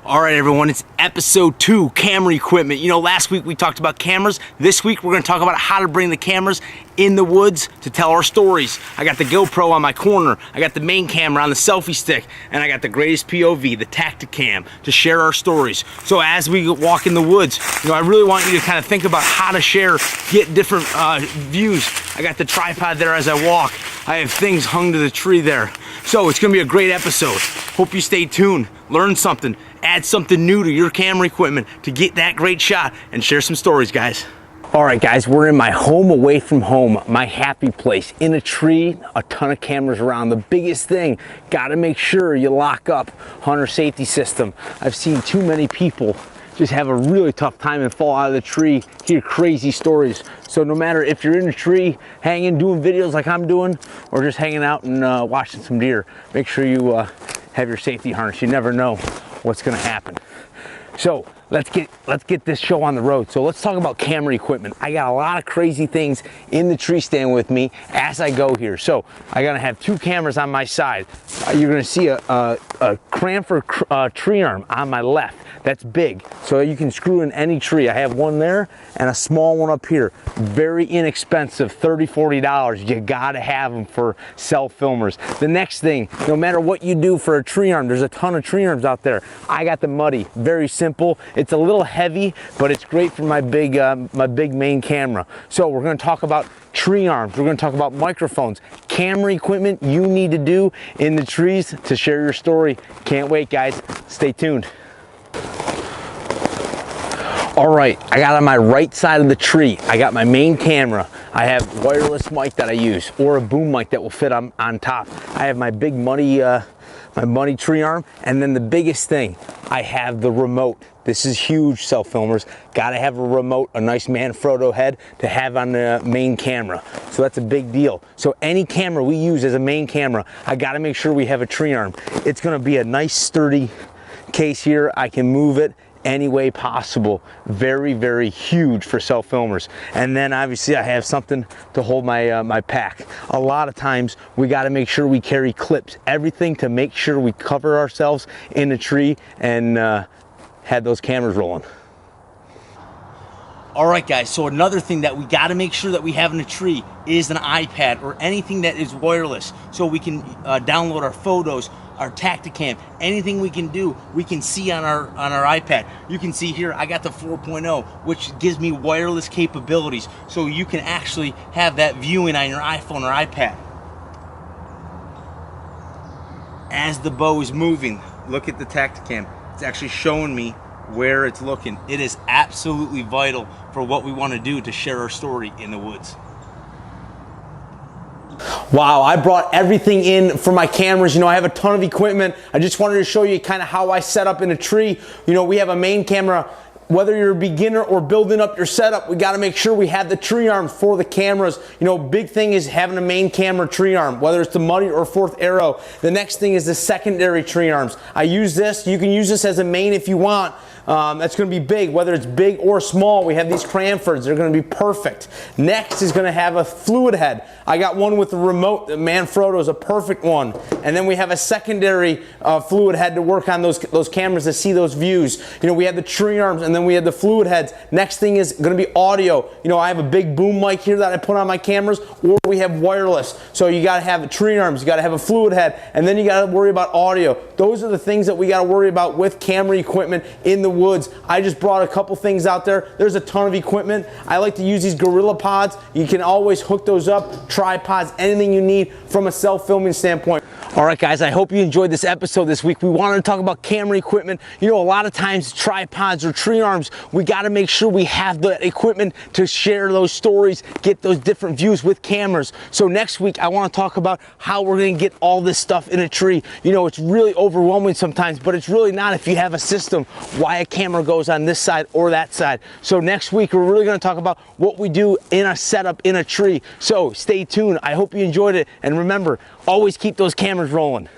All right, everyone, it's episode 2, camera equipment. You know, last week we talked about cameras. This week we're gonna talk about how to bring the cameras in the woods to tell our stories. I got the GoPro on my corner, I got the main camera on the selfie stick, and I got the greatest POV, the Tacticam, to share our stories. So as we walk in the woods, you know, I really want you to kind of think about how to share, get different views. I got the tripod there as I walk. I have things hung to the tree there. So it's gonna be a great episode. Hope you stay tuned, learn something, add something new to your camera equipment to get that great shot and share some stories, guys. All right, guys, we're in my home away from home, my happy place, in a tree, a ton of cameras around. The biggest thing, gotta make sure you lock up hunter safety system. I've seen too many people just have a really tough time and fall out of the tree, hear crazy stories. So no matter if you're in a tree, hanging, doing videos like I'm doing, or just hanging out and watching some deer, make sure you have your safety harness. You never know what's gonna happen. So let's get this show on the road. So let's talk about camera equipment. I got a lot of crazy things in the tree stand with me as I go here. So I gotta have 2 cameras on my side. You're gonna see a Cranford tree arm on my left. That's big, so you can screw in any tree. I have one there and a small one up here. Very inexpensive, $30, $40. You gotta have them for self-filmers. The next thing, no matter what you do for a tree arm, there's a ton of tree arms out there. I got the Muddy, very simple. It's a little heavy, but it's great for my big main camera. So we're gonna talk about tree arms, we're gonna talk about microphones, camera equipment you need to do in the trees to share your story. Can't wait, guys, stay tuned. All right, I got on my right side of the tree, I got my main camera. I have wireless mic that I use, or a boom mic that will fit on top. I have my big Muddy tree arm, and then the biggest thing, I have the remote. This is huge, self-filmers. Gotta have a remote, a nice Manfrotto head to have on the main camera. So that's a big deal. So any camera we use as a main camera, I gotta make sure we have a tree arm. It's gonna be a nice sturdy case here. I can move it any way possible. Very, very huge for self-filmers. And then obviously I have something to hold my my pack. A lot of times we got to make sure we carry clips, everything to make sure we cover ourselves in a tree and had those cameras rolling. All right, guys, so another thing that we got to make sure that we have in a tree is an iPad or anything that is wireless, so we can download our photos, our Tacticam, anything we can do, we can see on our iPad. You can see here, I got the 4.0, which gives me wireless capabilities, so you can actually have that viewing on your iPhone or iPad. As the bow is moving, look at the Tacticam. It's actually showing me where it's looking. It is absolutely vital for what we want to do to share our story in the woods. Wow, I brought everything in for my cameras. You know, I have a ton of equipment. I just wanted to show you kind of how I set up in a tree. You know, we have a main camera. Whether you're a beginner or building up your setup, we got to make sure we have the tree arms for the cameras. You know, big thing is having a main camera tree arm, whether it's the Muddy or 4th Arrow. The next thing is the secondary tree arms. I use this. You can use this as a main if you want. That's going to be big, whether it's big or small. We have these Cranfords. They're going to be perfect. Next is going to have a fluid head. I got one with the remote. The Manfrotto is a perfect one. And then we have a secondary fluid head to work on those cameras to see those views. You know, we have the tree arms, and then we have the fluid heads. Next thing is going to be audio. You know, I have a big boom mic here that I put on my cameras, or we have wireless. So you got to have tree arms, you got to have a fluid head, and then you got to worry about audio. Those are the things that we got to worry about with camera equipment in the woods. I just brought a couple things out there. There's a ton of equipment. I like to use these Gorilla Pods. You can always hook those up, tripods, anything you need from a self-filming standpoint. All right, guys, I hope you enjoyed this episode this week. We wanted to talk about camera equipment. You know, a lot of times tripods or tree arms, we got to make sure we have the equipment to share those stories, get those different views with cameras. So next week, I want to talk about how we're going to get all this stuff in a tree. You know, it's really overwhelming sometimes, but it's really not if you have a system, why a camera goes on this side or that side. So next week, we're really going to talk about what we do in a setup in a tree. So stay tuned. I hope you enjoyed it. And remember, always keep those cameras rolling.